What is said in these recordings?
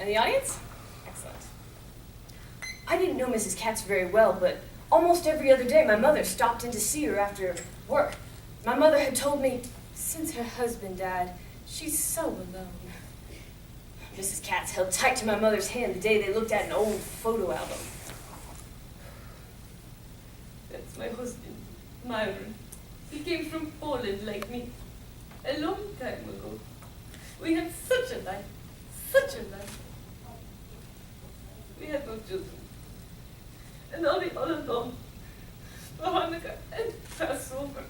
And the audience? Excellent. I didn't know Mrs. Katz very well, but almost every other day my mother stopped in to see her after work. My mother had told me, since her husband died, she's so alone. Mrs. Katz held tight to my mother's hand the day they looked at an old photo album. That's my husband, Myron. He came from Poland like me, a long time ago. We had such a life, such a life. We had no children. And only all alone, for Hanukkah and Passover.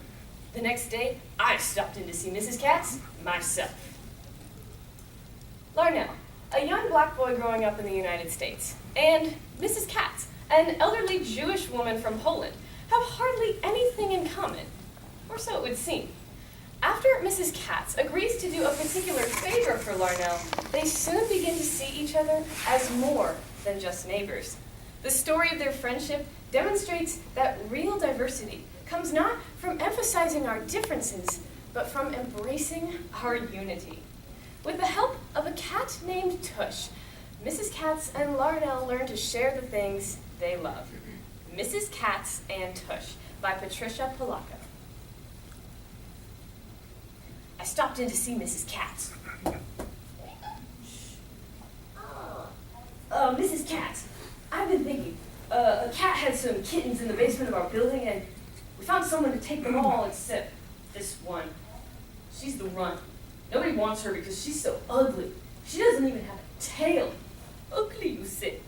The next day, I stopped in to see Mrs. Katz myself. Larnell, a young black boy growing up in the United States, and Mrs. Katz, an elderly Jewish woman from Poland, have hardly anything in common, or so it would seem. After Mrs. Katz agrees to do a particular favor for Larnell, they soon begin to see each other as more than just neighbors. The story of their friendship demonstrates that real diversity comes not from emphasizing our differences, but from embracing our unity. With the help of a cat named Tush, Mrs. Katz and Larnell learn to share the things they love. Mrs. Katz and Tush by Patricia Polacco. I stopped in to see Mrs. Katz. Mrs. Katz, I've been thinking. A cat had some kittens in the basement of our building, and we found someone to take them all except this one. She's the runt. Nobody wants her because she's so ugly. She doesn't even have a tail. Ugly, you say?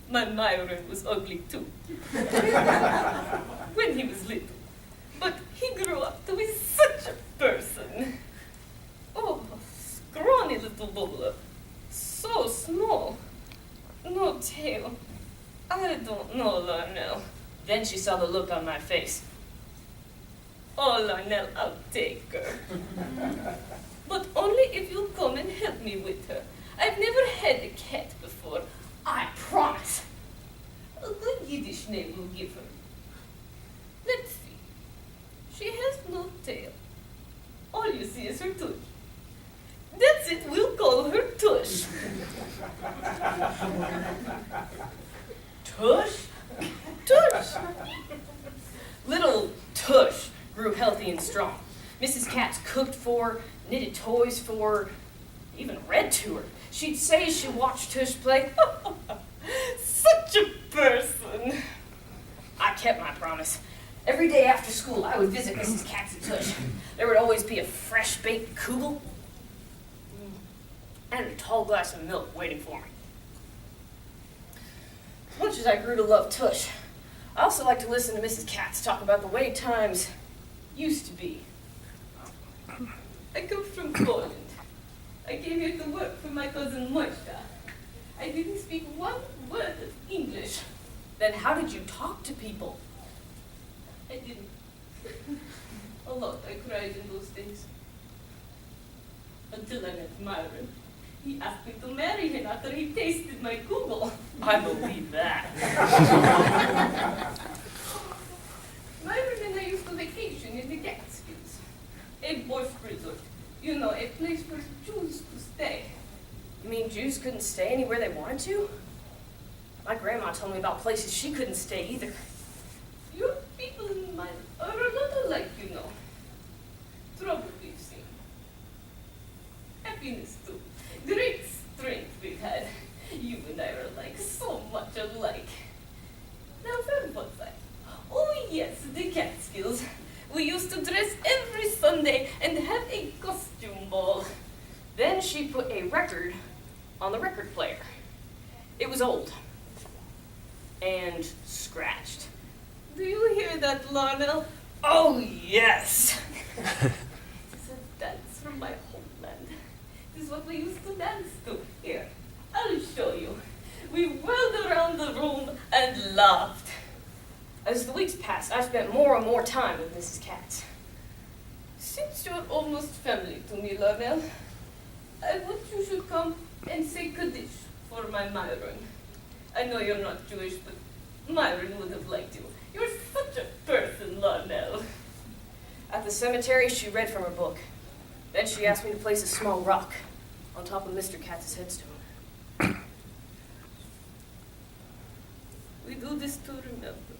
My Myron was ugly too. When he was little. But he grew up to be such a person. Oh, scrawny little bubbler. So small. No tail. I don't know, Larnell. Then she saw the look on my face. Oh, Larnell, I'll take her. But only if you'll come and help me with her. I've never had a cat before. I promise. A good Yiddish name we'll give her. Let's see. She has no tail. All you see is her tush. That's it, we'll call her Tush. Tush? Tush! Little Tush grew healthy and strong. Mrs. Katz cooked for her, knitted toys for her, even read to her. She'd say as she watched Tush play, such a person. I kept my promise. Every day after school, I would visit Mrs. Katz and Tush. There would always be a fresh-baked kugel and a tall glass of milk waiting for me. As much as I grew to love Tush, I also like to listen to Mrs. Katz talk about the way times used to be. I come from Poland. I came here to work for my cousin Moisha. I didn't speak one word of English. Then how did you talk to people? I didn't. A lot I cried in those days. Until I met Myron. He asked me to marry him after he tasted my kugel. I believe that. Myron and I used to vacation in the Catskills. A boys' resort. You know, a place for Jews to stay. You mean Jews couldn't stay anywhere they wanted to? My grandma told me about places she couldn't stay either. Your people in mine are a lot alike, you know. Trouble we've seen. Happiness too. Great strength we've had. You and I are like so much alike. Now from what side? Oh yes, the Catskills. We used to dress every Sunday and have a costume ball. Then she put a record on the record player. It was old and scratched. Do you hear that, Larnell? Oh, yes! It's a dance from my homeland. This is what we used to dance to. Here, I'll show you. We whirled around the room and laughed. As the weeks passed, I spent more and more time with Mrs. Katz. Since you're almost family to me, Larnell, I want you should come and say Kaddish for my Myron. I know you're not Jewish, but Myron would have liked you. You're such a person, Larnell. At the cemetery, she read from her book. Then she asked me to place a small rock on top of Mr. Katz's headstone. this to remember.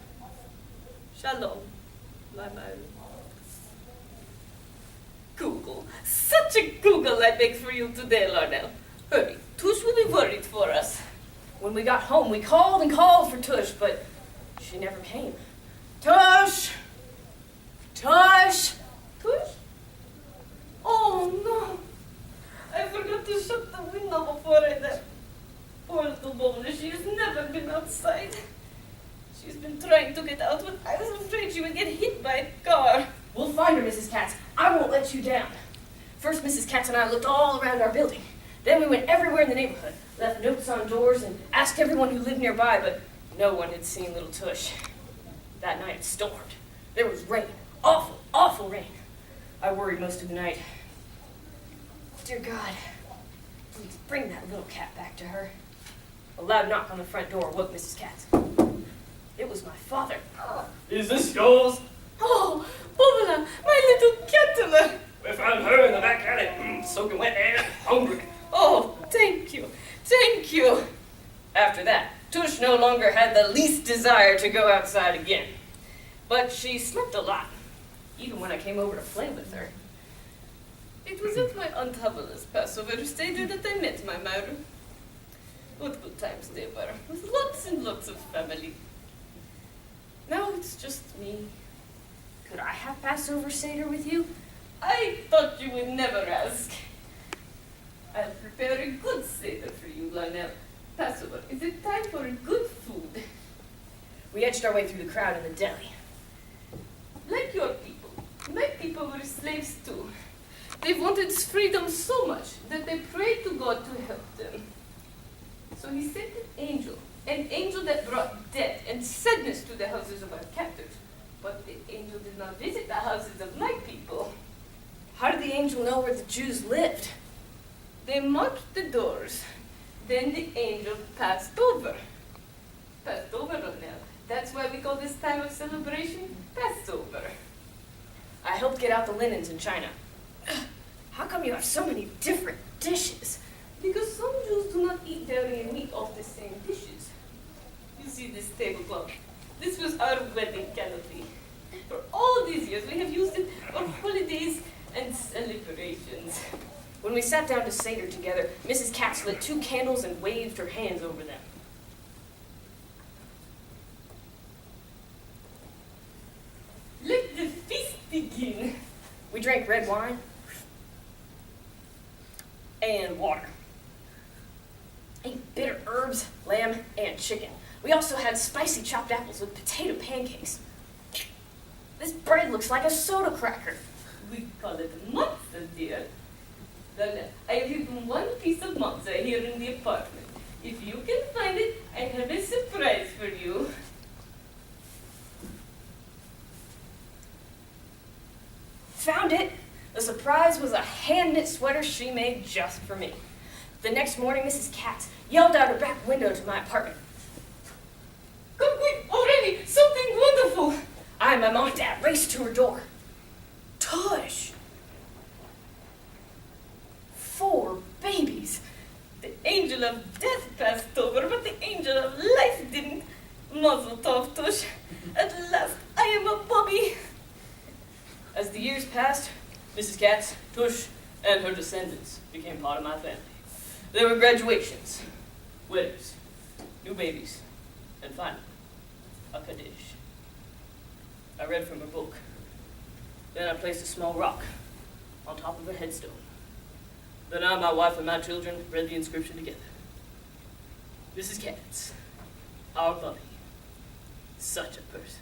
Shalom, my Miele. Google. Such a Google I make for you today, Larnell. Hurry, Tush will be worried for us. When we got home, we called and called for Tush, but she never came. Tush! Tush! Tush? Oh no! I forgot to shut the window before I left. Poor little Bola, she has never been outside. She's been trying to get out, but I was afraid she would get hit by a car. We'll find her, Mrs. Katz. I won't let you down. First, Mrs. Katz and I looked all around our building. Then we went everywhere in the neighborhood, left notes on doors, and asked everyone who lived nearby, but no one had seen little Tush. That night it stormed. There was rain. Awful, awful rain. I worried most of the night. Dear God, please bring that little cat back to her. A loud knock on the front door woke Mrs. Katz. It was my father. Is this yours? Oh, Bola, my little caterpillar. We found her in the back alley, soaking wet and hungry. Oh, thank you, thank you. After that, Tush no longer had the least desire to go outside again. But she slept a lot, even when I came over to play with her. It was at my Aunt Havela's Passover Seder that I met my Miele. What good times they were, with lots and lots of family. Now it's just me. Could I have Passover Seder with you? I thought you would never ask. I'll prepare a good Seder for you, Lionel. Passover, is it time for good food? We edged our way through the crowd in the deli. Like your people, my people were slaves too. They wanted freedom so much that they prayed to God to help them. So he sent an angel that brought death and sadness to the houses of our captors. But the angel did not visit the houses of my people. How did the angel know where the Jews lived? They marked the doors. Then the angel passed over. Passed over, Ronell. That's why we call this time of celebration Passover. I helped get out the linens in China. How come you have so many different dishes? Because some Jews do not eat dairy and meat off the same dishes. You see this tablecloth? This was our wedding canopy. For all these years, we have used it for holidays and celebrations. When we sat down to Seder together, Mrs. Katz lit 2 candles and waved her hands over them. Let the feast begin. We drank red wine and water. Ate bitter herbs, lamb, and chicken. We also had spicy chopped apples with potato pancakes. This bread looks like a soda cracker. We call it matzah, dear. Then I have hidden one piece of matzah here in the apartment. If you can find it, I have a surprise for you. Found it! The surprise was a hand-knit sweater she made just for me. The next morning, Mrs. Katz yelled out her back window to my apartment. Come quick, already! Something wonderful! I and my mom and dad raced to her door. Tush! 4 babies. The angel of death passed over, but the angel of life didn't. Mazel tov, Tush. At last, I am a bubby. As the years passed, Mrs. Katz, Tush, and her descendants became part of my family. There were graduations, weddings, new babies, and finally, a Kaddish. I read from her book. Then I placed a small rock on top of her headstone. Then I, my wife, and my children read the inscription together. Mrs. Katz, our Bubby, such a person.